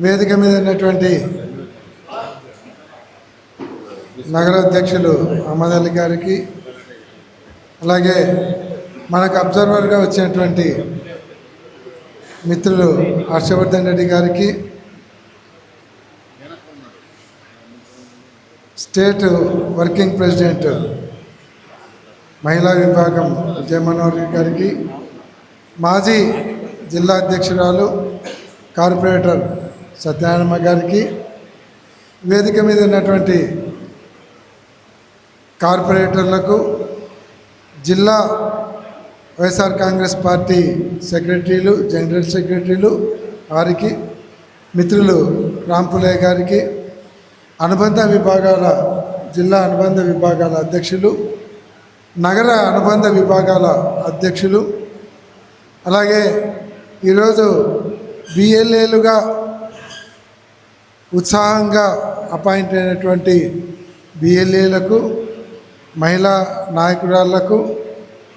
వేదిక మీద ఉన్నటువంటి నగర అధ్యక్షులు అహ్మద్ అలీ గారికి, అలాగే మనకు అబ్జర్వర్గా వచ్చినటువంటి మిత్రులు హర్షవర్ధన్ రెడ్డి గారికి, స్టేట్ వర్కింగ్ ప్రెసిడెంట్ మహిళా విభాగం విజయమనోహర్ గారికి, మాజీ జిల్లా అధ్యక్షురాలు కార్పొరేటర్ సత్యనారాయణ గారికి, వేదిక మీద ఉన్నటువంటి కార్పొరేటర్లకు, జిల్లా వైఎస్ఆర్ కాంగ్రెస్ పార్టీ సెక్రటరీలు, జనరల్ సెక్రటరీలు వారికి, మిత్రులు రాంపులయ్య గారికి, అనుబంధ విభాగాల జిల్లా అనుబంధ విభాగాల అధ్యక్షులు, నగర అనుబంధ విభాగాల అధ్యక్షులు, అలాగే ఈరోజు బిఎల్ఏలుగా ఉత్సాహంగా అపాయింట్ అయినటువంటి బిఎల్ఏలకు, మహిళా నాయకురాళ్లకు,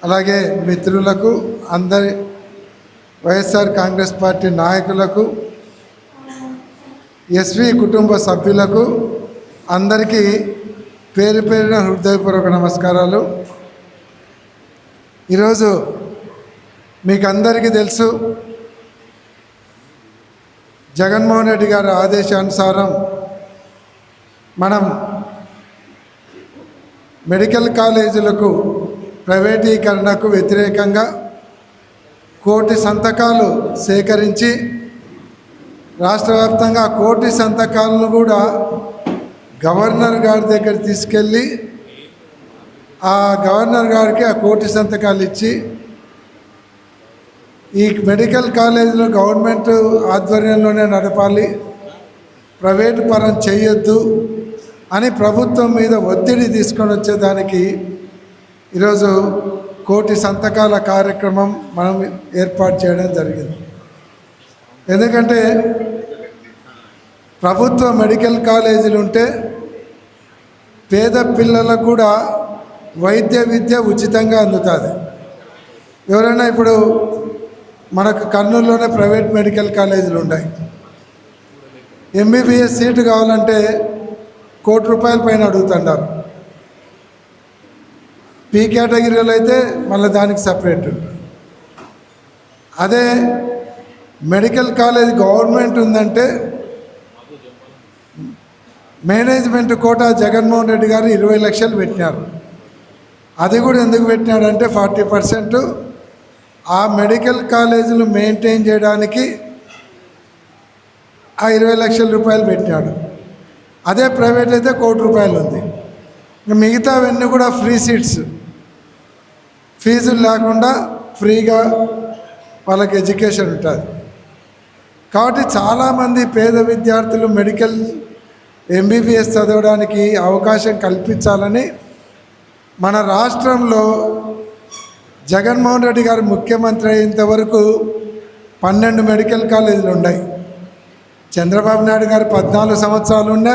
అలాగే మిత్రులకు, అందరి వైఎస్ఆర్ కాంగ్రెస్ పార్టీ నాయకులకు, ఎస్వి కుటుంబ సభ్యులకు అందరికీ పేరు పేరున హృదయపూర్వక నమస్కారాలు. ఈరోజు మీకు అందరికీ తెలుసు, జగన్మోహన్ రెడ్డి గారి ఆదేశానుసారం మనం మెడికల్ కాలేజీలకు ప్రైవేటీకరణకు వ్యతిరేకంగా 1,000,000 సంతకాలు సేకరించి రాష్ట్ర వ్యాప్తంగా 1,000,000 సంతకాలను కూడా గవర్నర్ గారి దగ్గర తీసుకెళ్ళి ఆ గవర్నర్ గారికి ఆ 1,000,000 సంతకాలు ఇచ్చి ఈ మెడికల్ కాలేజీలో గవర్నమెంట్ ఆధ్వర్యంలోనే నడపాలి, ప్రైవేటు పరం చేయొద్దు అని ప్రభుత్వం మీద ఒత్తిడి తీసుకొని వచ్చేదానికి ఈరోజు 1,000,000 సంతకాల కార్యక్రమం మనం ఏర్పాటు చేయడం జరిగింది. ఎందుకంటే ప్రభుత్వ మెడికల్ కాలేజీలు ఉంటే పేద పిల్లలకు కూడా వైద్య విద్య ఉచితంగా అందుతుంది. ఎవరైనా ఇప్పుడు మనకు కర్నూలులోనే ప్రైవేట్ మెడికల్ కాలేజీలు ఉన్నాయి. ఎంబీబీఎస్ సీటు కావాలంటే ₹1,00,00,000 పైన అడుగుతున్నారు. పీ కేటగిరీలో అయితే మళ్ళీ దానికి సపరేట్. అదే మెడికల్ కాలేజ్ గవర్నమెంట్ ఉందంటే మేనేజ్మెంట్ కోటా జగన్మోహన్ రెడ్డి గారు 20 లక్షలు పెట్టినారు. అది కూడా ఎందుకు పెట్టినాడంటే 40% ఆ మెడికల్ కాలేజీలు మెయింటైన్ చేయడానికి ఆ 20 లక్షల రూపాయలు పెట్టినాడు. అదే ప్రైవేట్ అయితే ₹1,00,00,000 ఉంది. మిగతావన్నీ కూడా ఫ్రీ సీట్స్, ఫీజులు లేకుండా ఫ్రీగా వాళ్ళకి ఎడ్యుకేషన్ ఉంటుంది. కాబట్టి చాలామంది పేద విద్యార్థులు మెడికల్ ఎంబీబీఎస్ చదవడానికి అవకాశం కల్పించాలని మన రాష్ట్రంలో జగన్మోహన్ రెడ్డి గారు ముఖ్యమంత్రి అయ్యేంత వరకు 12 మెడికల్ కాలేజీలు ఉన్నాయి. చంద్రబాబు నాయుడు గారు 14 సంవత్సరాలు ఉన్నా,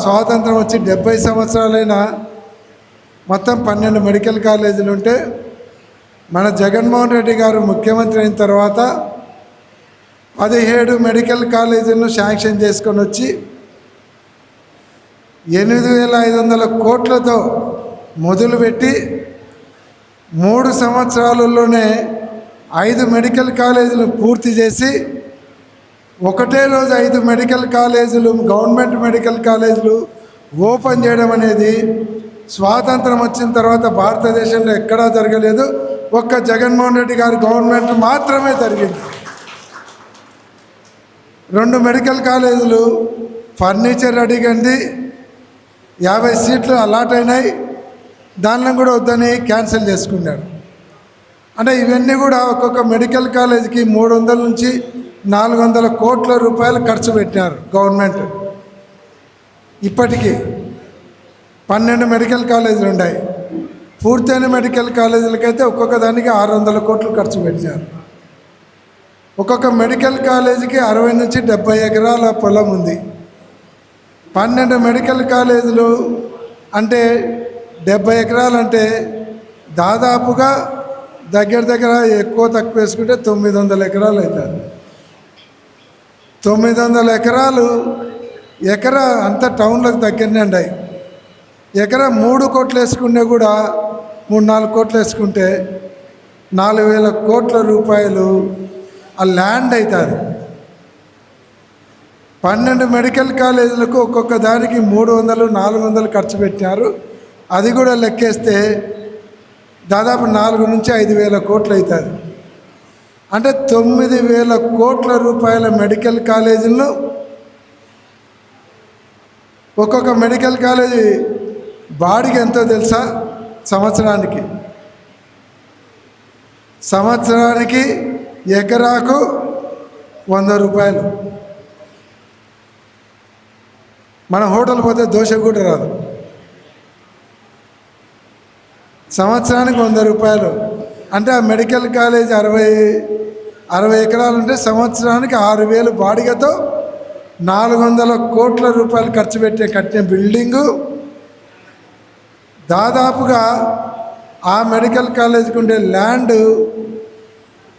స్వాతంత్రం వచ్చి 70 సంవత్సరాలైనా మొత్తం 12 మెడికల్ కాలేజీలు ఉంటే, మన జగన్మోహన్ రెడ్డి గారు ముఖ్యమంత్రి అయిన తర్వాత 17 మెడికల్ కాలేజీలను శాంక్షన్ చేసుకొని వచ్చి 8,500 కోట్లతో మొదలుపెట్టి 3 సంవత్సరాలలోనే 5 మెడికల్ కాలేజీలు పూర్తి చేసి ఒకటే రోజు 5 మెడికల్ కాలేజీలు, గవర్నమెంట్ మెడికల్ కాలేజీలు ఓపెన్ చేయడం అనేది స్వాతంత్రం వచ్చిన తర్వాత భారతదేశంలో ఎక్కడా జరగలేదు. ఒక్క జగన్మోహన్ రెడ్డి గారి గవర్నమెంట్ మాత్రమే జరిగింది. 2 మెడికల్ కాలేజీలు ఫర్నిచర్ అడిగింది, 50 సీట్లు అలాట్ అయినాయి, దానిలో కూడా వద్దని క్యాన్సిల్ చేసుకున్నాడు. అంటే ఇవన్నీ కూడా ఒక్కొక్క మెడికల్ కాలేజీకి 300 నుంచి 400 కోట్ల రూపాయలు ఖర్చు పెట్టినారు గవర్నమెంట్. ఇప్పటికీ 12 మెడికల్ కాలేజీలు ఉన్నాయి. పూర్తయిన మెడికల్ కాలేజీలకైతే ఒక్కొక్క దానికి 600 కోట్లు ఖర్చు పెట్టినారు. ఒక్కొక్క మెడికల్ కాలేజీకి 60 నుంచి 70 ఎకరాల పొలం ఉంది. 12 మెడికల్ కాలేజీలు అంటే 70 ఎకరాలు అంటే దాదాపుగా దగ్గర దగ్గర ఎక్కువ తక్కువ వేసుకుంటే 900 ఎకరాలు అవుతుంది. 900 ఎకరాలు, ఎకరా అంతా టౌన్లకు దగ్గరనే ఉన్నాయి. ఎకరా 3 కోట్లు వేసుకుంటే కూడా 3-4 కోట్లు వేసుకుంటే 4,000 కోట్ల రూపాయలు ఆ ల్యాండ్ అవుతుంది. 12 మెడికల్ కాలేజీలకు ఒక్కొక్క దానికి 300-400 ఖర్చు పెట్టారు. అది కూడా లెక్కేస్తే దాదాపు 4,000-5,000 కోట్లు అవుతుంది. అంటే 9,000 కోట్ల రూపాయల మెడికల్ కాలేజీలను ఒక్కొక్క మెడికల్ కాలేజీ బాడిగ ఎంతో తెలుసా? సంవత్సరానికి ఎకరాకు 100 రూపాయలు. మన హోటల్ పోతే దోశ కూడా రాదు. సంవత్సరానికి 100 రూపాయలు అంటే ఆ మెడికల్ కాలేజ్ 60 ఎకరాలు ఉంటే సంవత్సరానికి 6,000 బాడిగతో 400 కోట్ల రూపాయలు ఖర్చు పెట్టి కట్టిన బిల్డింగు దాదాపుగా ఆ మెడికల్ కాలేజీకి ఉండే ల్యాండ్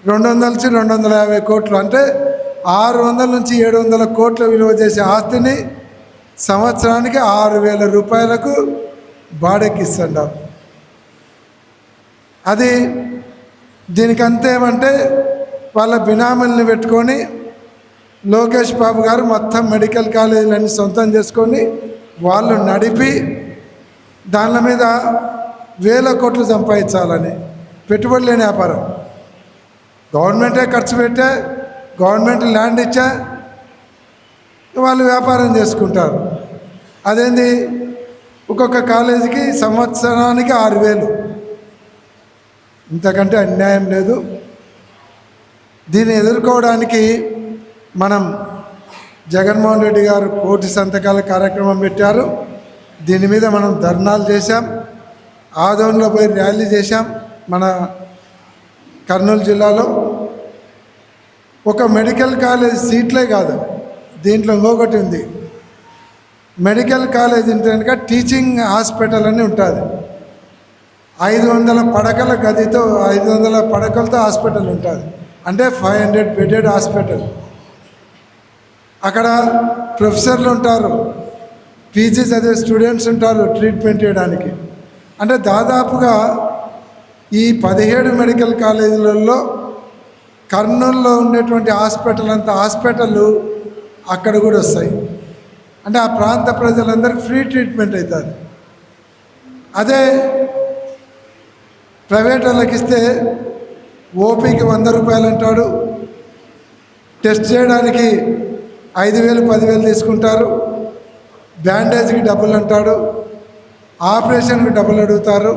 200-250 కోట్లు, అంటే 600-700 కోట్ల విలువ చేసే ఆస్తిని సంవత్సరానికి 6,000 రూపాయలకు బాడెక్కిస్తున్నారు. అది దీనికంతేమంటే వాళ్ళ బినామీల్ని పెట్టుకొని లోకేష్ బాబు గారు మొత్తం మెడికల్ కాలేజీలన్నీ సొంతం చేసుకొని వాళ్ళు నడిపి దాని మీద 1,000 కోట్లు సంపాదించాలని పెట్టుబడి లేని వ్యాపారం. గవర్నమెంటే ఖర్చు పెట్టే, గవర్నమెంట్ ల్యాండ్ ఇచ్చా, వాళ్ళు వ్యాపారం చేసుకుంటారు. అదేంది, ఒక్కొక్క కాలేజీకి సంవత్సరానికి 6,000. ఇంతకంటే అన్యాయం లేదు. దీన్ని ఎదుర్కోవడానికి మనం జగన్మోహన్ రెడ్డి గారు 1,000 సంతకాల కార్యక్రమం పెట్టారు. దీని మీద మనం ధర్నాలు చేశాం, ఆదోన్లో పోయి ర్యాలీ చేశాం. మన కర్నూలు జిల్లాలో ఒక మెడికల్ కాలేజ్ సీట్లే కాదు, దీంట్లో ఇంకొకటి ఉంది. మెడికల్ కాలేజ్ అంటే కనుక టీచింగ్ హాస్పిటల్ అని ఉంటుంది. 500 పడకల గదితో 500 పడకలతో హాస్పిటల్ ఉంటుంది. అంటే 500 బెడెడ్ హాస్పిటల్. అక్కడ ప్రొఫెసర్లు ఉంటారు, పీజీ చదివే స్టూడెంట్స్ ఉంటారు ట్రీట్మెంట్ చేయడానికి. అంటే దాదాపుగా ఈ 17 మెడికల్ కాలేజీలలో కర్నూలులో ఉండేటువంటి హాస్పిటల్ అంత హాస్పిటళ్ళు అక్కడ కూడా వస్తాయి. అంటే ఆ ప్రాంత ప్రజలందరికీ ఫ్రీ ట్రీట్మెంట్ అవుతుంది. అదే ప్రైవేట్ వాళ్ళకి ఇస్తే ఓపీకి 100 రూపాయలు అంటాడు, టెస్ట్ చేయడానికి 5,000 10,000 తీసుకుంటారు, బ్యాండేజ్కి డబ్బులు అంటాడు, ఆపరేషన్కి డబ్బులు అడుగుతారు.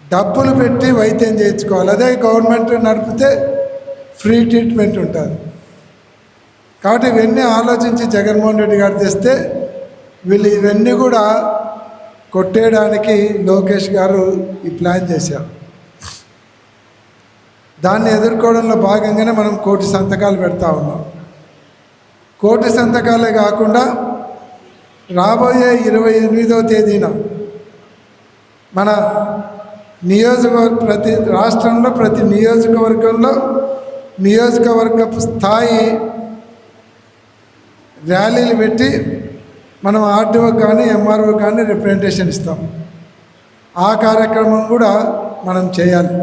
డబ్బులు పెట్టి వైద్యం చేయించుకోవాలి. అదే గవర్నమెంట్ నడిపితే ఫ్రీ ట్రీట్మెంట్ ఉంటుంది. కాబట్టి ఇవన్నీ ఆలోచించి జగన్మోహన్ రెడ్డి గారు తెస్తే వీళ్ళు ఇవన్నీ కూడా కొట్టేయడానికి లోకేష్ గారు ఈ ప్లాన్ చేశారు. దాన్ని ఎదుర్కోవడంలో భాగంగానే మనం 1,000 సంతకాలు పెడతా ఉన్నాం. 1,000 సంతకాలే కాకుండా రాబోయే 28వ తేదీన మన ప్రతి రాష్ట్రంలో ప్రతి నియోజకవర్గంలో నియోజకవర్గపు స్థాయి ర్యాలీలు పెట్టి మనం ఆర్డీఓ కానీ ఎంఆర్ఓ కానీ రిప్రజెంటేషన్ ఇస్తాం. ఆ కార్యక్రమం కూడా మనం చేయాలి.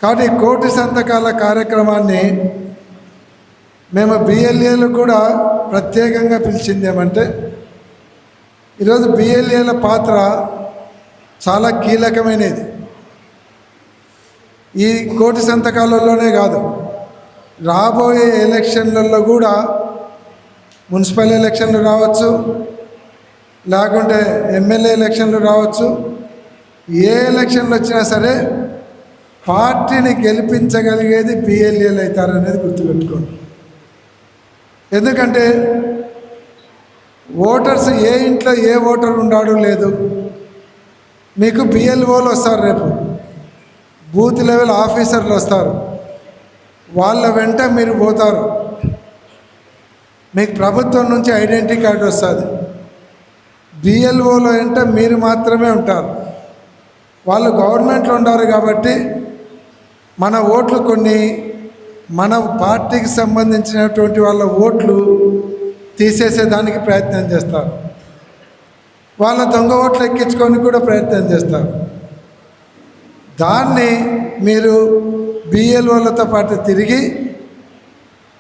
కాబట్టి 1,000 సంతకాల కార్యక్రమాన్ని మేము బిఎల్ఏలు కూడా ప్రత్యేకంగా పిలిచింది ఏమంటే, ఈరోజు బిఎల్ఏల పాత్ర చాలా కీలకమైనది. ఈ 1,000 సంతకాలలోనే కాదు, రాబోయే ఎలక్షన్లలో కూడా, మున్సిపల్ ఎలక్షన్లు రావచ్చు, లేకుంటే ఎమ్మెల్యే ఎలక్షన్లు రావచ్చు, ఏ ఎలక్షన్లు వచ్చినా సరే పార్టీని గెలిపించగలిగేది బిఎల్ఏలు అవుతారనేది గుర్తుపెట్టుకోండి. ఎందుకంటే ఓటర్స్ ఏ ఇంట్లో ఏ ఓటర్ ఉన్నాడు లేదు, మీకు బిఎల్ఓలు వస్తారు, రేపు బూత్ లెవెల్ ఆఫీసర్లు వస్తారు, వాళ్ళ వెంట మీరు పోతారు. మీకు ప్రభుత్వం నుంచి ఐడెంటిటీ కార్డు వస్తుంది. బిఎల్ఓలో వెంట మీరు మాత్రమే ఉంటారు. వాళ్ళు గవర్నమెంట్లో ఉంటారు కాబట్టి మన ఓట్లు కొన్ని మన పార్టీకి సంబంధించినటువంటి వాళ్ళ ఓట్లు తీసేసేదానికి ప్రయత్నం చేస్తారు, వాళ్ళ దొంగ ఓట్లు ఎక్కించుకొని కూడా ప్రయత్నం చేస్తారు. దాన్ని మీరు బిఎల్ఓలతో పాటు తిరిగి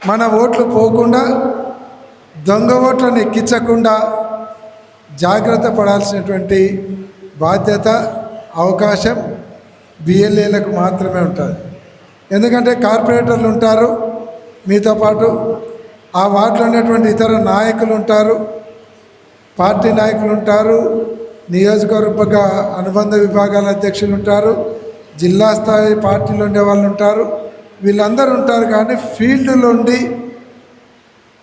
మన ఓట్లు పోకుండా దొంగ ఓట్లను ఎక్కించకుండా జాగ్రత్త పడాల్సినటువంటి బాధ్యత, అవకాశం బిఎల్ఏలకు మాత్రమే ఉంటుంది. ఎందుకంటే కార్పొరేటర్లు ఉంటారు, మీతో పాటు ఆ వార్డులో ఉన్నటువంటి ఇతర నాయకులు ఉంటారు, పార్టీ నాయకులు ఉంటారు, నియోజకవర్గ అనుబంధ విభాగాల అధ్యక్షులు ఉంటారు, జిల్లా స్థాయి పార్టీలు ఉండే వాళ్ళు ఉంటారు, వీళ్ళందరూ ఉంటారు. కానీ ఫీల్డ్లో ఉండి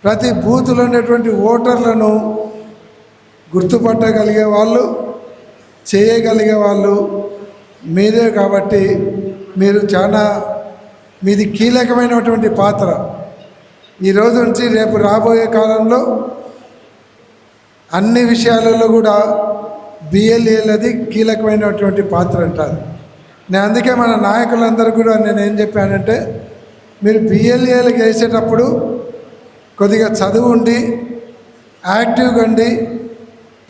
ప్రతి బూత్లో ఉండేటువంటి ఓటర్లను గుర్తుపట్టగలిగే వాళ్ళు, చేయగలిగే వాళ్ళు మీరే. కాబట్టి మీరు మీది కీలకమైనటువంటి పాత్ర. ఈరోజు నుంచి రేపు రాబోయే కాలంలో అన్ని విషయాలలో కూడా బిఎల్ఏలది కీలకమైనటువంటి పాత్ర అంటారు. నేను అందుకే మన నాయకులందరూ కూడా నేనేం చెప్పానంటే, మీరు బిఎల్ఏలకు వేసేటప్పుడు కొద్దిగా చదువు ఉండి యాక్టివ్గా ఉండి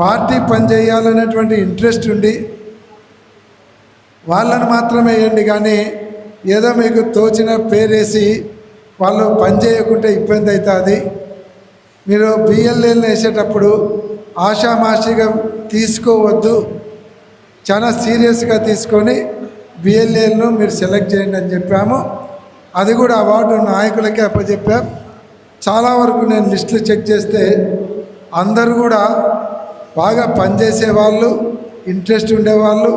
పార్టీ పనిచేయాలనేటువంటి ఇంట్రెస్ట్ ఉండి వాళ్ళని మాత్రమే వేయండి. కానీ ఏదో మీకు తోచిన పేరేసి వాళ్ళు పనిచేయకుంటే ఇబ్బంది అవుతుంది. మీరు బిఎల్ఏలు వేసేటప్పుడు ఆషామాషిగా తీసుకోవద్దు, చాలా సీరియస్గా తీసుకొని బిఎల్ఏలను మీరు సెలెక్ట్ చేయండి అని చెప్పాము. అది కూడా అవార్డు నాయకులకే అప్పచెప్పాం. చాలా వరకు నేను లిస్టులు చెక్ చేస్తే అందరూ కూడా బాగా పనిచేసే వాళ్ళు, ఇంట్రెస్ట్ ఉండేవాళ్ళు,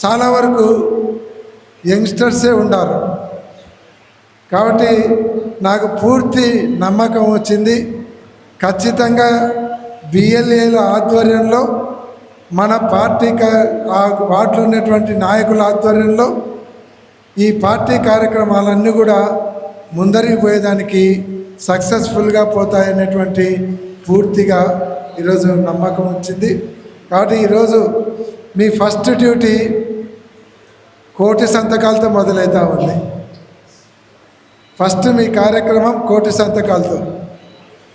చాలా వరకు యంగ్స్టర్సే ఉన్నారు. కాబట్టి నాకు పూర్తి నమ్మకం వచ్చింది. ఖచ్చితంగా బిఎల్ఏల ఆధ్వర్యంలో మన పార్టీ వాటిలో ఉన్నటువంటి నాయకుల ఆధ్వర్యంలో ఈ పార్టీ కార్యక్రమాలన్నీ కూడా ముందరికి పోయేదానికి సక్సెస్ఫుల్గా పోతాయనేటువంటి పూర్తిగా ఈరోజు నమ్మకం వచ్చింది. కాబట్టి ఈరోజు మీ ఫస్ట్ డ్యూటీ 1,000 సంతకాలతో మొదలవుతూ ఉంది. ఫస్ట్ మీ కార్యక్రమం 1,000 సంతకాలతో.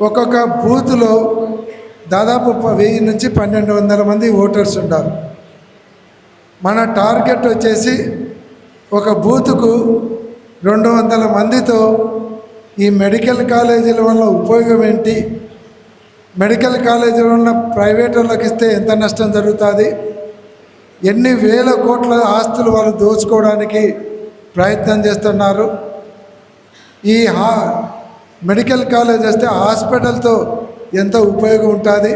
ఒక్కొక్క బూత్లో దాదాపు 1000 నుంచి 1,200 మంది ఓటర్స్ ఉంటారు. మన టార్గెట్ వచ్చేసి ఒక బూతుకు 200 మందితో ఈ మెడికల్ కాలేజీల వల్ల ఉపయోగం ఏంటి, మెడికల్ కాలేజీల వల్ల ప్రైవేట్ వాళ్ళకి ఇస్తే ఎంత నష్టం జరుగుతుంది, ఎన్ని వేల కోట్ల ఆస్తులు వాళ్ళు దోచుకోవడానికి ప్రయత్నం చేస్తున్నారు, ఈ మెడికల్ కాలేజ్ వస్తే హాస్పిటల్తో ఎంత ఉపయోగం ఉంటుంది,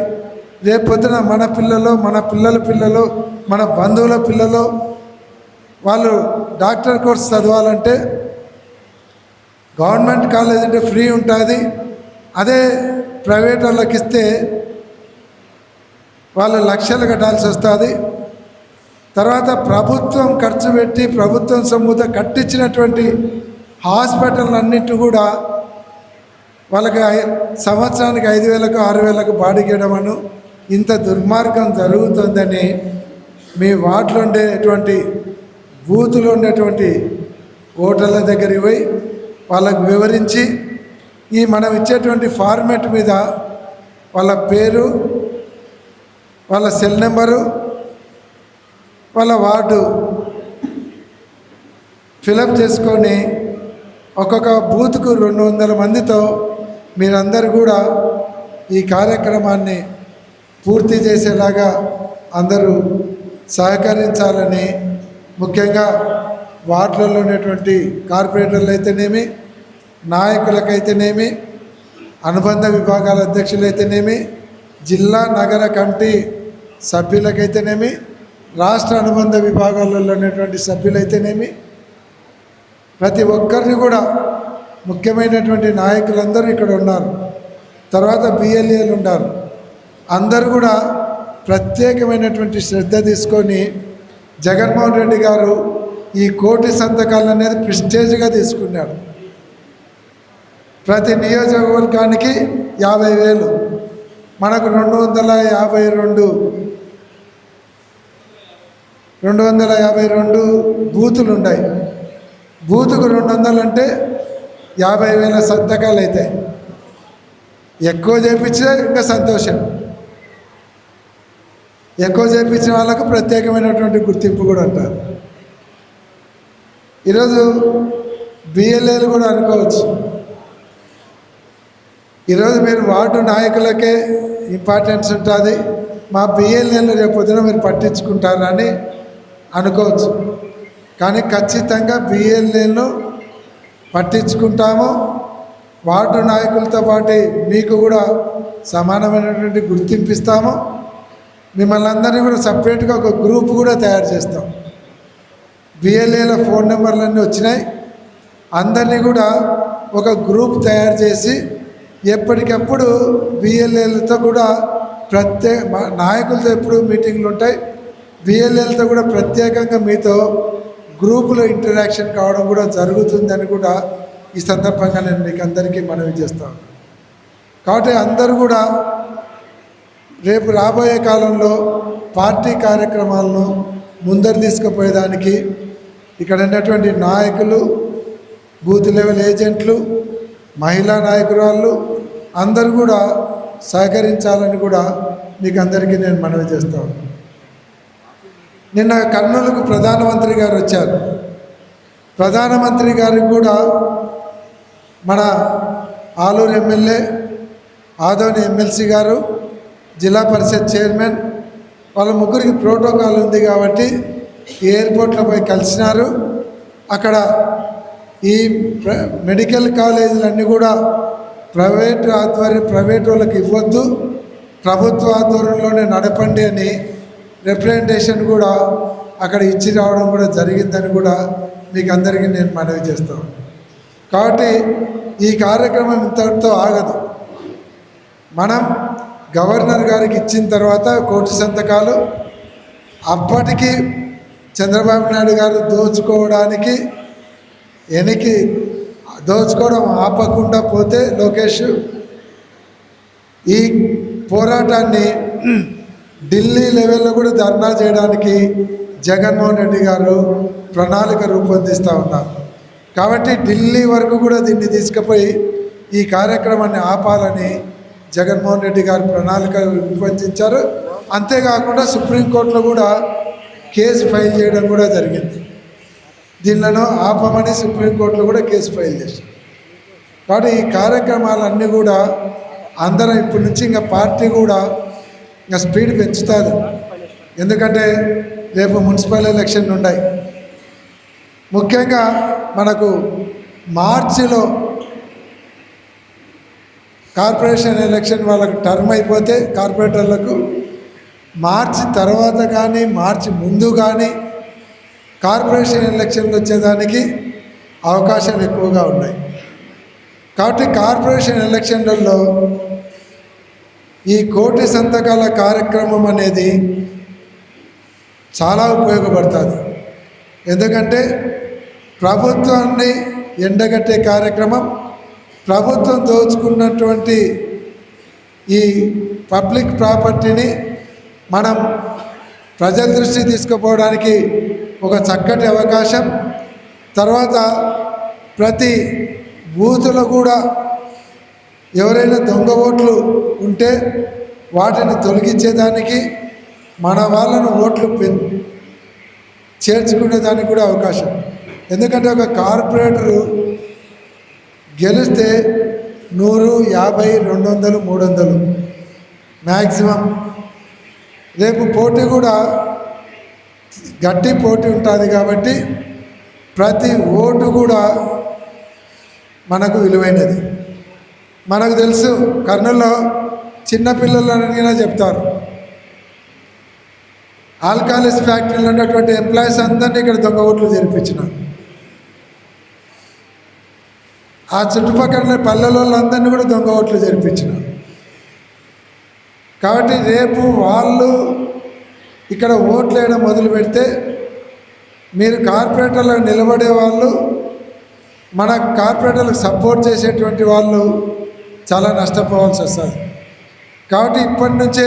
రేపొద్దున మన పిల్లలు, మన పిల్లల పిల్లలు, మన బంధువుల పిల్లలు వాళ్ళు డాక్టర్ కోర్స్ చదవాలంటే గవర్నమెంట్ కాలేజ్ అంటే ఫ్రీ ఉంటుంది. అదే ప్రైవేట్ వాళ్ళకి ఇస్తే వాళ్ళు లక్షలు కట్టాల్సి వస్తుంది. తర్వాత ప్రభుత్వం ఖర్చు పెట్టి ప్రభుత్వం సొమ్ముతో కట్టించినటువంటి హాస్పిటల్ అన్నింటి కూడా వాళ్ళకి సంవత్సరానికి 5,000కు 6,000కు బాడిగేయడమను ఇంత దుర్మార్గం జరుగుతుందని మీ వార్డులో ఉండేటువంటి బూతులో ఉండేటువంటి ఓటర్ల దగ్గరికి పోయి వాళ్ళకు వివరించి ఈ మనం ఇచ్చేటువంటి ఫార్మాట్ మీద వాళ్ళ పేరు, వాళ్ళ సెల్ నెంబరు, వాళ్ళ వార్డు ఫిలప్ చేసుకొని ఒక్కొక్క బూత్కు 200 మందితో మీరందరూ కూడా ఈ కార్యక్రమాన్ని పూర్తి చేసేలాగా అందరూ సహకరించాలని, ముఖ్యంగా వార్డులలో ఉన్నటువంటి కార్పొరేటర్లు అయితేనేమి, నాయకులకైతేనేమి, అనుబంధ విభాగాల అధ్యక్షులైతేనేమి, జిల్లా నగర కమిటీ సభ్యులకైతేనేమి, రాష్ట్ర అనుబంధ విభాగాలలో ఉన్నటువంటి సభ్యులైతేనేమి, ప్రతి ఒక్కరిని కూడా ముఖ్యమైనటువంటి నాయకులందరూ ఇక్కడ ఉన్నారు. తర్వాత బిఎల్ఏలు ఉన్నారు. అందరూ కూడా ప్రత్యేకమైనటువంటి శ్రద్ధ తీసుకొని జగన్మోహన్ రెడ్డి గారు ఈ 1,000 సంతకాలు అనేది ప్రిస్టేజ్గా తీసుకున్నాడు. ప్రతి నియోజకవర్గానికి 50,000, మనకు 252 బూతులు ఉన్నాయి. బూతుకు 200 అంటే 50,000 సంతకాలు అవుతాయి. ఎక్కువ చేయించినా ఇంకా సంతోషం. ఎక్కువ చేయించిన వాళ్ళకు ప్రత్యేకమైనటువంటి గుర్తింపు కూడా అంటారు. ఈరోజు బిఎల్ఏలు కూడా అనుకోవచ్చు. ఈరోజు మీరు వార్డు నాయకులకే ఇంపార్టెన్స్ ఉంటుంది, మా బిఎల్ఏలు రేపొద్దున మీరు పట్టించుకుంటారని అనుకోవచ్చు. కానీ ఖచ్చితంగా బిఎల్ఏలను పట్టించుకుంటాము. వార్డు నాయకులతో పాటు మీకు కూడా సమానమైనటువంటి గుర్తింపు ఇస్తాము. మిమ్మల్ని అందరినీ కూడా సపరేట్గా ఒక గ్రూప్ కూడా తయారు చేస్తాం. బిఎల్ఏల ఫోన్ నెంబర్లన్నీ వచ్చినాయి. అందరినీ కూడా ఒక గ్రూప్ తయారు చేసి ఎప్పటికప్పుడు బిఎల్ఏలతో కూడా నాయకులతో ఎప్పుడు మీటింగ్లు ఉంటాయి. బిఎల్ఏలతో కూడా ప్రత్యేకంగా మీతో గ్రూపులో ఇంటరాక్షన్ కావడం కూడా జరుగుతుందని కూడా ఈ సందర్భంగా నేను మీకు అందరికీ మనవి చేస్తాను. కాబట్టి అందరూ కూడా రేపు రాబోయే కాలంలో పార్టీ కార్యక్రమాలను ముందరు తీసుకుపోయేదానికి ఇక్కడ ఉన్నటువంటి నాయకులు, బూత్ లెవెల్ ఏజెంట్లు, మహిళా నాయకురాళ్ళు అందరూ కూడా సహకరించాలని కూడా మీకు అందరికీ నేను మనవి చేస్తాను. నిన్న కర్నూలుకు ప్రధానమంత్రి గారు వచ్చారు. ప్రధానమంత్రి గారికి కూడా మన ఆలూరు ఎమ్మెల్యే, ఆదోని ఎమ్మెల్సీ గారు, జిల్లా పరిషత్ చైర్మన్ వాళ్ళ ముగ్గురికి ప్రోటోకాల్ ఉంది కాబట్టి ఎయిర్పోర్ట్లో పోయి కలిసినారు. అక్కడ ఈ మెడికల్ కాలేజీలన్నీ కూడా ప్రైవేట్ వాళ్ళకి ఇవ్వద్దు, ప్రభుత్వ ఆధ్వర్యంలోనే నడపండి అని రిప్రజెంటేషన్ కూడా అక్కడ ఇచ్చి రావడం కూడా జరిగిందని కూడా మీకు అందరికీ నేను మనవి చేస్తాను. కాబట్టి ఈ కార్యక్రమం ఇంతటితో ఆగదు. మనం గవర్నర్ గారికి ఇచ్చిన తర్వాత 1,00,00,000 సంతకాలు అప్పటికి చంద్రబాబు నాయుడు గారు దోచుకోవడం ఆపకుండా పోతే లోకేష్ ఈ పోరాటాన్ని ఢిల్లీ లెవెల్లో కూడా ధర్నా చేయడానికి జగన్మోహన్ రెడ్డి గారు ప్రణాళిక రూపొందిస్తూ ఉన్నారు. కాబట్టి ఢిల్లీ వరకు కూడా దీన్ని తీసుకుపోయి ఈ కార్యక్రమాన్ని ఆపాలని జగన్మోహన్ రెడ్డి గారు ప్రణాళిక రూపొందించారు. అంతేకాకుండా సుప్రీంకోర్టులో కూడా కేసు ఫైల్ చేయడం కూడా జరిగింది. దీనిలో ఆపమని సుప్రీంకోర్టులో కూడా కేసు ఫైల్ చేశారు. కాబట్టి ఈ కార్యక్రమాలన్నీ కూడా అందరం ఇప్పటి నుంచి ఇంకా పార్టీ కూడా ఇంకా స్పీడ్ పెంచుతుంది. ఎందుకంటే రేపు మున్సిపల్ ఎలక్షన్లు ఉన్నాయి. ముఖ్యంగా మనకు మార్చిలో కార్పొరేషన్ ఎలక్షన్ వాళ్ళకు టర్మ్ అయిపోతే కార్పొరేటర్లకు మార్చి తర్వాత కానీ మార్చి ముందు కానీ కార్పొరేషన్ ఎలక్షన్లు వచ్చేదానికి అవకాశాలు ఎక్కువగా ఉన్నాయి. కాబట్టి కార్పొరేషన్ ఎలక్షన్లలో ఈ 1,00,00,000 సంతకాల కార్యక్రమం అనేది చాలా ఉపయోగపడుతుంది. ఎందుకంటే ప్రభుత్వాన్ని ఎండగట్టే కార్యక్రమం, ప్రభుత్వం దోచుకున్నటువంటి ఈ పబ్లిక్ ప్రాపర్టీని మనం ప్రజల దృష్టి తీసుకుపోవడానికి ఒక చక్కటి అవకాశం. తర్వాత ప్రతి బూతులో కూడా ఎవరైనా దొంగ ఓట్లు ఉంటే వాటిని తొలగించేదానికి, మన వాళ్ళను ఓట్లు చేర్చుకునేదానికి కూడా అవకాశం. ఎందుకంటే ఒక కార్పొరేటరు గెలిస్తే 100, 50, 200, 300 మ్యాక్సిమం. రేపు పోటీ కూడా గట్టి పోటీ ఉంటుంది కాబట్టి ప్రతి ఓటు కూడా మనకు విలువైనది. మనకు తెలుసు కర్నూలులో చిన్నపిల్లలు అడిగినా చెప్తారు, ఆల్కాలిస్ ఫ్యాక్టరీలో ఉన్నటువంటి ఎంప్లాయీస్ అందరినీ ఇక్కడ దొంగ ఓట్లు జరిపించినారు. ఆ చుట్టుపక్కల పల్లెలందరినీ కూడా దొంగ ఓట్లు జరిపించినారు. కాబట్టి రేపు వాళ్ళు ఇక్కడ ఓట్లు వేయడం మొదలు పెడితే మీరు కార్పొరేటర్లకు నిలబడే వాళ్ళు, మన కార్పొరేటర్లకు సపోర్ట్ చేసేటువంటి వాళ్ళు చాలా నష్టపోవాల్సి వస్తుంది. కాబట్టి ఇప్పటి నుంచే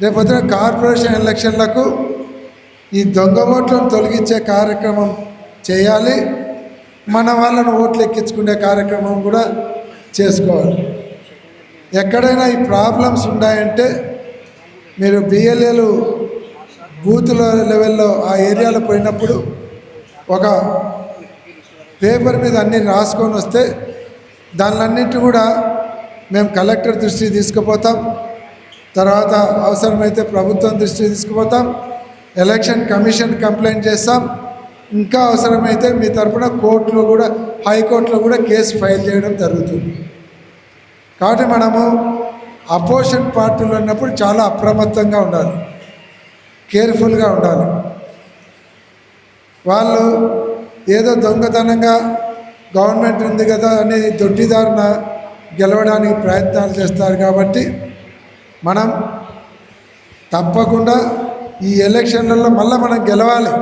రేపొద్దున కార్పొరేషన్ ఎలక్షన్లకు ఈ దొంగ ఓట్లను తొలగించే కార్యక్రమం చేయాలి. మన వాళ్ళను ఓట్లు ఎక్కించుకునే కార్యక్రమం కూడా చేసుకోవాలి. ఎక్కడైనా ఈ ప్రాబ్లమ్స్ ఉన్నాయంటే మీరు బిఎల్ఏలు బూతుల లెవెల్లో ఆ ఏరియాలో పోయినప్పుడు ఒక పేపర్ మీద అన్నీ రాసుకొని వస్తే దానిలన్నింటి కూడా మేము కలెక్టర్ దృష్టికి తీసుకుపోతాం, తర్వాత అవసరమైతే ప్రభుత్వం దృష్టికి తీసుకుపోతాం, ఎలక్షన్ కమిషన్ కంప్లైంట్ చేస్తాం, ఇంకా అవసరమైతే మీ తరఫున కోర్టులో కూడా హైకోర్టులో కూడా కేసు ఫైల్ చేయడం జరుగుతుంది. కాబట్టి మనము అపోజిషన్ పార్టీలు ఉన్నప్పుడు చాలా అప్రమత్తంగా ఉండాలి, కేర్ఫుల్గా ఉండాలి. వాళ్ళు ఏదో దొంగతనంగా గవర్నమెంట్ ఉంది కదా అని దొడ్డిదారున గెలవడానికి ప్రయత్నాలు చేస్తారు. కాబట్టి మనం తప్పకుండా ఈ ఎలక్షన్లలో మళ్ళీ మనం గెలవాలి.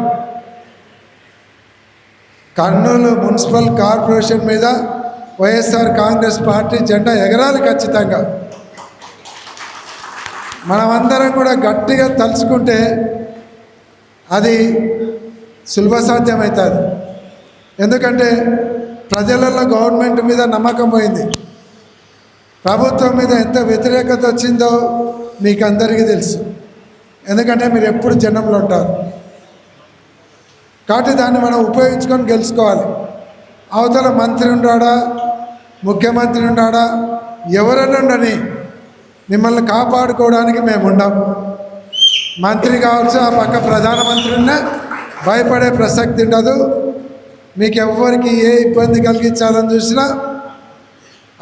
కర్నూలు మున్సిపల్ కార్పొరేషన్ మీద వైఎస్ఆర్ కాంగ్రెస్ పార్టీ జెండా ఎగరాలి ఖచ్చితంగా. మనమందరం కూడా గట్టిగా తలుచుకుంటే అది సులభ సాధ్యమవుతుంది. ఎందుకంటే ప్రజలలో గవర్నమెంట్ మీద నమ్మకం పోయింది, ప్రభుత్వం మీద ఎంత వ్యతిరేకత వచ్చిందో మీకు అందరికీ తెలుసు. ఎందుకంటే మీరు ఎప్పుడు జనంలో ఉంటారు. కాబట్టి దాన్ని మనం ఉపయోగించుకొని గెలుచుకోవాలి. అవతల మంత్రి ఉన్నాడా, ముఖ్యమంత్రి ఉన్నాడా, ఎవరైనా ఉండని మిమ్మల్ని కాపాడుకోవడానికి మేము ఉండం. మంత్రి కావచ్చు, ఆ పక్క ప్రధానమంత్రి ఉన్నా భయపడే ప్రసక్తి ఉండదు. మీకు ఎవరికి ఏ ఇబ్బంది కలిగించాలని చూసినా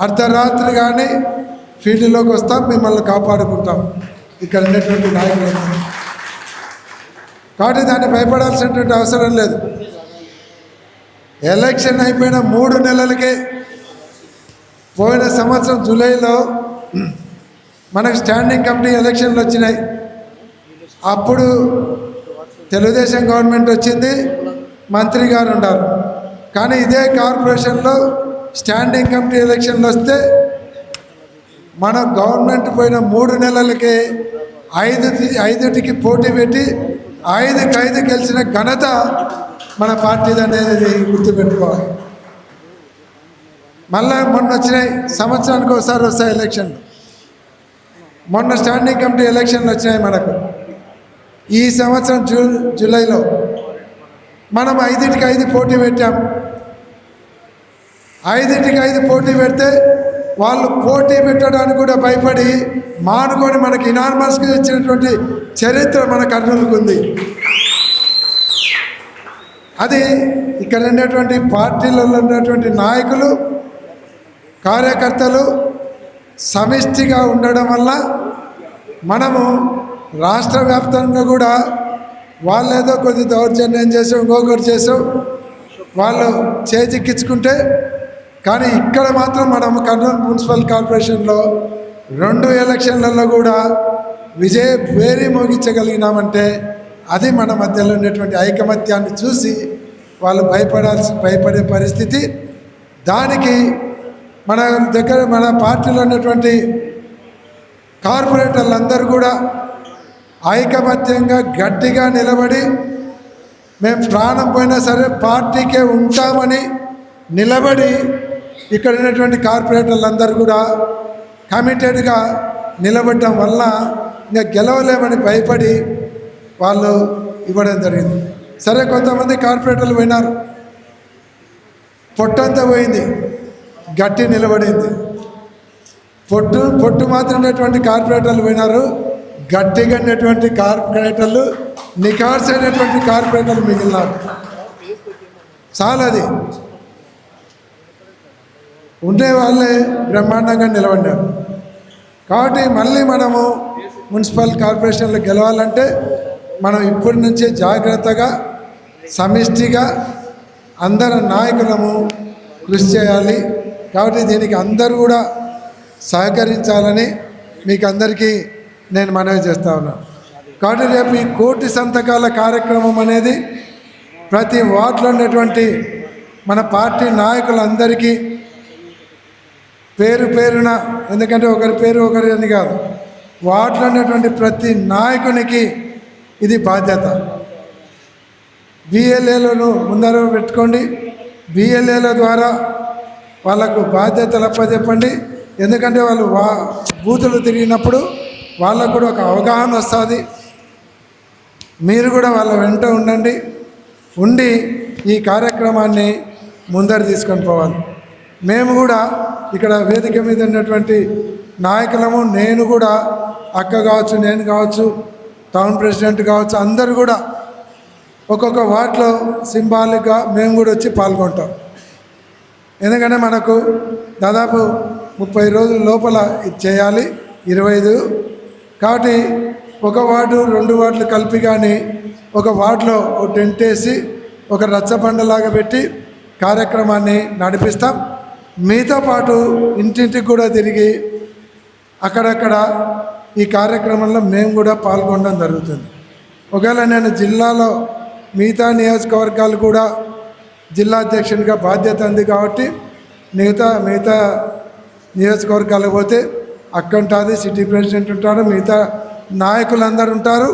అర్ధరాత్రి కానీ ఫీల్డ్లోకి వస్తాం, మిమ్మల్ని కాపాడుకుంటాం ఇక్కడ ఉన్నటువంటి నాయకులందరూ. కాబట్టి దాన్ని భయపడాల్సినటువంటి అవసరం లేదు. ఎలక్షన్ అయిపోయిన 3 నెలలకే, పోయిన సంవత్సరం జూలైలో మనకు స్టాండింగ్ కమిటీ ఎలక్షన్లు వచ్చినాయి. అప్పుడు తెలుగుదేశం గవర్నమెంట్ వచ్చింది, మంత్రి గారు ఉన్నారు. కానీ ఇదే కార్పొరేషన్లో స్టాండింగ్ కమిటీ ఎలక్షన్లు వస్తే మన గవర్నమెంట్ పోయిన 3 నెలలకే 5టికి పోటీ పెట్టి 5 గెలిచిన ఘనత మన పార్టీది అనేది గుర్తుపెట్టుకోవాలి. మళ్ళీ మొన్న వచ్చినాయి, సంవత్సరానికి ఒకసారి వస్తాయి ఎలక్షన్లు. మొన్న స్టాండింగ్ కమిటీ ఎలక్షన్లు వచ్చినాయి మనకు. ఈ సంవత్సరం జూలైలో మనం 5టికి 5 పోటీ పెట్టాం. 5టికి 5 పోటీ పెడితే వాళ్ళు పోటీ పెట్టడానికి కూడా భయపడి మానుకొని మనకి ఇనార్మస్గా ఇచ్చినటువంటి చరిత్ర మన కర్నూలుకు ఉంది. అది ఇక్కడ ఉన్నటువంటి పార్టీలలో ఉన్నటువంటి నాయకులు, కార్యకర్తలు సమిష్టిగా ఉండడం వల్ల మనము రాష్ట్ర వ్యాప్తంగా కూడా వాళ్ళేదో కొద్ది దౌర్జన్యం చేసాం, ఇంకొకటి చేసాం, వాళ్ళు చేజిక్కించుకుంటే, కానీ ఇక్కడ మాత్రం మనం కర్నూలు మున్సిపల్ కార్పొరేషన్లో 2 ఎలక్షన్లలో కూడా వేరీ మోగించగలిగినామంటే అది మన మధ్యలో ఉన్నటువంటి ఐకమత్యాన్ని చూసి వాళ్ళు భయపడే పరిస్థితి. దానికి మన దగ్గర మన పార్టీలో ఉన్నటువంటి కార్పొరేటర్లందరూ కూడా ఐకమత్యంగా గట్టిగా నిలబడి మేము ప్రాణం పోయినా సరే పార్టీకే ఉంటామని నిలబడి ఇక్కడ ఉన్నటువంటి కార్పొరేటర్లందరూ కూడా కమిటెడ్గా నిలబడటం వల్ల ఇంకా గెలవలేమని భయపడి వాళ్ళు ఇవ్వడం జరిగింది. సరే, కొంతమంది కార్పొరేటర్లు పోయినారు, పొట్టంతా పోయింది, గట్టి నిలబడింది. పొట్టు మాత్రం ఉన్నటువంటి కార్పొరేటర్లు పోయినారు, గట్టిగా ఉన్నటువంటి కార్పొరేటర్లు, నికార్సైనటువంటి కార్పొరేటర్లు మిగిలినారు. చాలా అది ఉండే వాళ్ళే బ్రహ్మాండంగా నిలబడ్డారు. కాబట్టి మళ్ళీ మనము మున్సిపల్ కార్పొరేషన్లు గెలవాలంటే మనం ఇప్పటి నుంచే జాగ్రత్తగా సమిష్టిగా అందరు నాయకులము కృషి చేయాలి. కాబట్టి దీనికి అందరూ కూడా సహకరించాలని మీకు అందరికీ నేను మనవి చేస్తా ఉన్నాను. కాబట్టి రేపు ఈ 1,00,00,000 సంతకాల కార్యక్రమం అనేది ప్రతి వార్డులో ఉన్నటువంటి మన పార్టీ నాయకులందరికీ పేరున, ఎందుకంటే ఒకరి పేరు ఒకరి అని కాదు, వార్డులో ఉన్నటువంటి ప్రతి నాయకునికి ఇది బాధ్యత. బిఎల్ఏలను ముందర పెట్టుకోండి, బిఎల్ఏల ద్వారా వాళ్ళకు బాధ్యతలు అప్పచెప్పండి. ఎందుకంటే వాళ్ళు బూతులు తిరిగినప్పుడు వాళ్ళకు కూడా ఒక అవగాహన వస్తుంది. మీరు కూడా వాళ్ళ వెంట ఉండి ఈ కార్యక్రమాన్ని ముందరు తీసుకొని పోవాలి. మేము కూడా ఇక్కడ వేదిక మీద ఉన్నటువంటి నాయకులము, నేను కూడా, అక్క కావచ్చు, నేను కావచ్చు, టౌన్ ప్రెసిడెంట్ కావచ్చు, అందరూ కూడా ఒక్కొక్క వార్డులో సింబాలిక్గా మేము కూడా వచ్చి పాల్గొంటాం. ఎందుకంటే మనకు దాదాపు 30 రోజుల లోపల ఇది చేయాలి, 25. కాబట్టి ఒక వార్డు 2 వార్డులు కలిపి కానీ ఒక వార్డులో ఒక టెంట్ వేసి ఒక రచ్చబండలాగా పెట్టి కార్యక్రమాన్ని నడిపిస్తాం. మీతో పాటు ఇంటింటికి కూడా తిరిగి అక్కడక్కడ ఈ కార్యక్రమంలో మేము కూడా పాల్గొనడం జరుగుతుంది. ఒకవేళ నేను జిల్లాలో మిగతా నియోజకవర్గాలు కూడా జిల్లా అధ్యక్షునిగా బాధ్యత ఉంది కాబట్టి మిగతా నియోజకవర్గాలకు పోతే అక్కంటుంది, సిటీ ప్రెసిడెంట్ ఉంటాడు, మిగతా నాయకులందరూ ఉంటారు,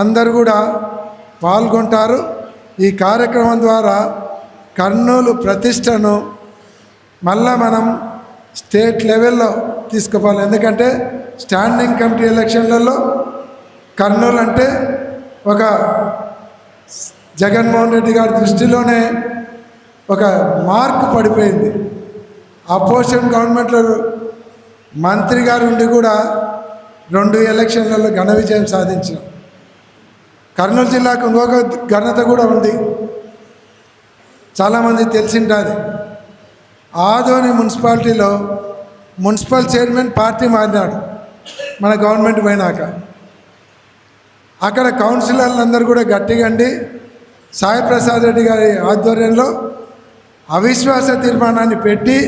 అందరూ కూడా పాల్గొంటారు. ఈ కార్యక్రమం ద్వారా కర్నూలు ప్రతిష్టను మళ్ళా మనం స్టేట్ లెవెల్లో తీసుకుపోవాలి. ఎందుకంటే స్టాండింగ్ కమిటీ ఎలక్షన్లలో కర్నూలు అంటే ఒక జగన్మోహన్ రెడ్డి గారి దృష్టిలోనే ఒక మార్కు పడిపోయింది. అపోజిషన్ గవర్నమెంట్లో మంత్రి గారు ఉండి కూడా 2 ఎలక్షన్లలో ఘన విజయం సాధించిన కర్నూలు జిల్లాకు ఇంకొక ఘనత కూడా ఉంది, చాలామంది తెలిసింటుంది. ఆదోని మున్సిపాలిటీలో మున్సిపల్ చైర్మన్ పార్టీ మారినాడు మన గవర్నమెంట్ పోయినాక. అక్కడ కౌన్సిలర్లందరూ కూడా గట్టిగండి సాయి ప్రసాద్ రెడ్డి గారి ఆధ్వర్యంలో అవిశ్వాస తీర్మానాన్ని పెట్టి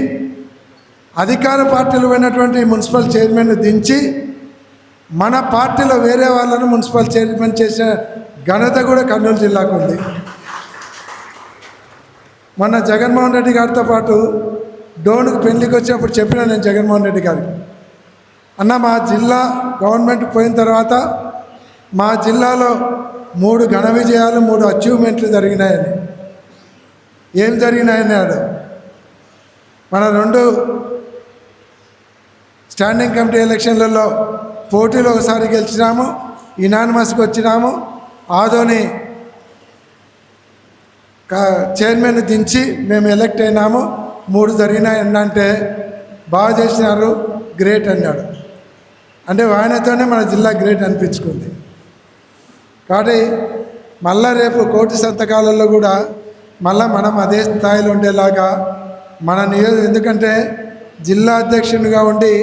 అధికార పార్టీలు పోయినటువంటి మున్సిపల్ చైర్మన్ను దించి మన పార్టీలో వేరే వాళ్ళను మున్సిపల్ చైర్మన్ చేసిన ఘనత కూడా కర్నూలు జిల్లాకు ఉంది. మొన్న జగన్మోహన్ రెడ్డి గారితో పాటు డోన్కు పెళ్లికి వచ్చినప్పుడు చెప్పిన నేను జగన్మోహన్ రెడ్డి గారికి, అన్న మా జిల్లా గవర్నమెంట్ పోయిన తర్వాత మా జిల్లాలో 3 ఘన విజయాలు, 3 అచీవ్మెంట్లు జరిగినాయని. ఏం జరిగినాయన్నాడు. మన 2 స్టాండింగ్ కమిటీ ఎలక్షన్లలో పోటీలో ఒకసారి గెలిచినాము, ఇనానిమస్కి వచ్చినాము, ఆదోని చైర్మన్ దించి మేము ఎలక్ట్ అయినాము, 3 జరిగినాయి అంటే బాగా చేసినారు, గ్రేట్ అన్నాడు. అంటే ఆయనతోనే మన జిల్లా గ్రేట్ అనిపించుకుంది. కాబట్టి మళ్ళా రేపు కోటి సంతకాలలో కూడా మళ్ళీ మనం అదే స్థాయిలో ఉండేలాగా మన ఎందుకంటే జిల్లా అధ్యక్షునిగా ఉండి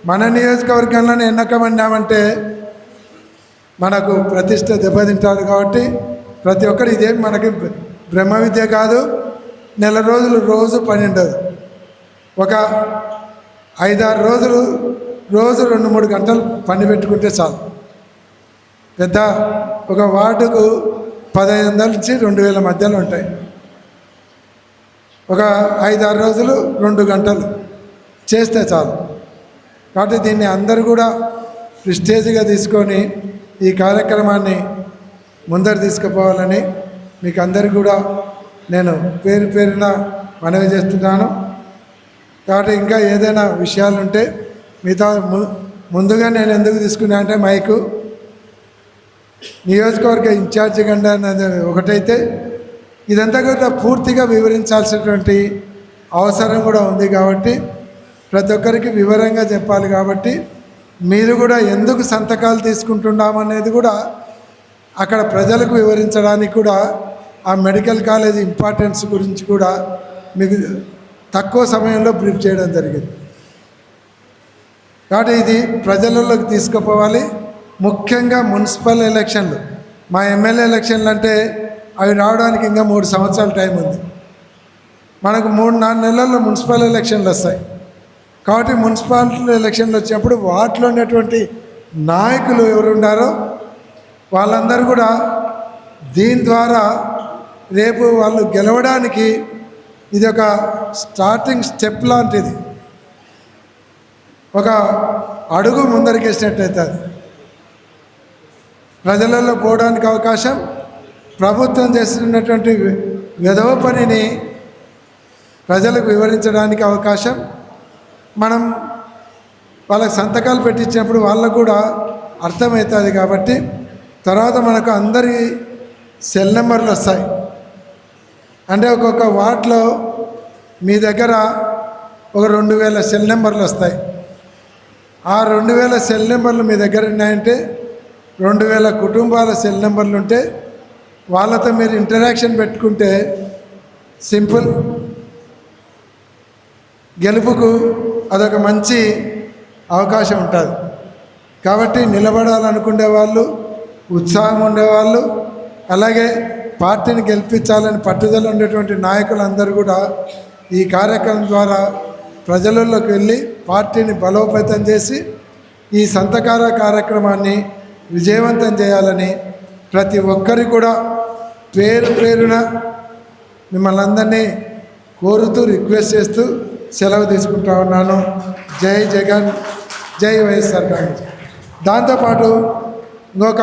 మన నియోజకవర్గంలోనే ఎన్నుకబడినామంటే మనకు ప్రతిష్ట దెబ్బతింటారు. కాబట్టి ప్రతి ఒక్కరు ఇదేం మనకి బ్రహ్మ విద్య కాదు. నెల రోజులు రోజు పని ఉండదు. ఒక 5-6 రోజులు రోజు 2-3 గంటలు పని పెట్టుకుంటే చాలు. పెద్ద ఒక వార్డుకు 1500 నుంచి 2000 మధ్యలో ఉంటాయి. ఒక 5-6 రోజులు 2 గంటలు చేస్తే చాలు. కాబట్టి దీన్ని అందరూ కూడా ప్రిస్టేజ్గా తీసుకొని ఈ కార్యక్రమాన్ని ముందరు తీసుకుపోవాలని మీకు అందరికీ కూడా నేను పేరు పేరున మనవి చేస్తున్నాను. కాబట్టి ఇంకా ఏదైనా విషయాలు ఉంటే మిగతా ముందుగా నేను ఎందుకు తీసుకున్నా అంటే మైకు నియోజకవర్గ ఇన్ఛార్జి గండ అన్నది ఒకటైతే ఇదంతా కూడా పూర్తిగా వివరించాల్సినటువంటి అవసరం కూడా ఉంది. కాబట్టి ప్రతి ఒక్కరికి వివరంగా చెప్పాలి. కాబట్టి మీరు కూడా ఎందుకు సంతకాలు తీసుకుంటున్నామనేది కూడా అక్కడ ప్రజలకు వివరించడానికి కూడా ఆ మెడికల్ కాలేజ్ ఇంపార్టెన్స్ గురించి కూడా మీకు తక్కువ సమయంలో బ్రీఫ్ చేయడం జరిగింది. కాబట్టి ఇది ప్రజలలోకి తీసుకుపోవాలి. ముఖ్యంగా మున్సిపల్ ఎలక్షన్లు, మా ఎమ్మెల్యే ఎలక్షన్లు అంటే అవి రావడానికి ఇంకా 3 సంవత్సరాల టైం ఉంది. మనకు 3-4 నెలల్లో మున్సిపల్ ఎలక్షన్లు వస్తాయి. కాబట్టి మున్సిపాలిటీ ఎలక్షన్లు వచ్చినప్పుడు వాటిలో ఉన్నటువంటి నాయకులు ఎవరున్నారో వాళ్ళందరూ కూడా దీని ద్వారా రేపు వాళ్ళు గెలవడానికి ఇది ఒక స్టార్టింగ్ స్టెప్ లాంటిది, ఒక అడుగు ముందరికేసినట్టయితే అది ప్రజలలో పోవడానికి అవకాశం. ప్రభుత్వం చేస్తున్నటువంటి విధవ పనిని ప్రజలకు వివరించడానికి అవకాశం, మనం వాళ్ళకి సంతకాలు పెట్టించినప్పుడు వాళ్ళకు కూడా అర్థమవుతుంది. కాబట్టి తర్వాత మనకు అందరి సెల్ నెంబర్లు వస్తాయి. అంటే ఒక్కొక్క వార్డులో మీ దగ్గర ఒక 2000 సెల్ నెంబర్లు వస్తాయి. ఆ 2000 సెల్ నెంబర్లు మీ దగ్గర ఉన్నాయంటే 2000 కుటుంబాల సెల్ నెంబర్లు ఉంటే వాళ్ళతో మీరు ఇంటరాక్షన్ పెట్టుకుంటే సింపుల్, గెలుపుకు అదొక మంచి అవకాశం ఉంటుంది. కాబట్టి నిలబడాలనుకునే వాళ్ళు, ఉత్సాహం ఉండేవాళ్ళు, అలాగే పార్టీని గెలిపించాలని పట్టుదల ఉండేటువంటి నాయకులందరూ కూడా ఈ కార్యక్రమం ద్వారా ప్రజలలోకి వెళ్ళి పార్టీని బలోపేతం చేసి ఈ సంతకాల కార్యక్రమాన్ని విజయవంతం చేయాలని ప్రతి ఒక్కరి కూడా పేరు పేరున మిమ్మల్ని అందరినీ కోరుతూ రిక్వెస్ట్ చేస్తూ సెలవు తీసుకుంటా ఉన్నాను. జై జగన్, జై వైఎస్ఆర్ కాంగ్రెస్. దాంతోపాటు ఇంకొక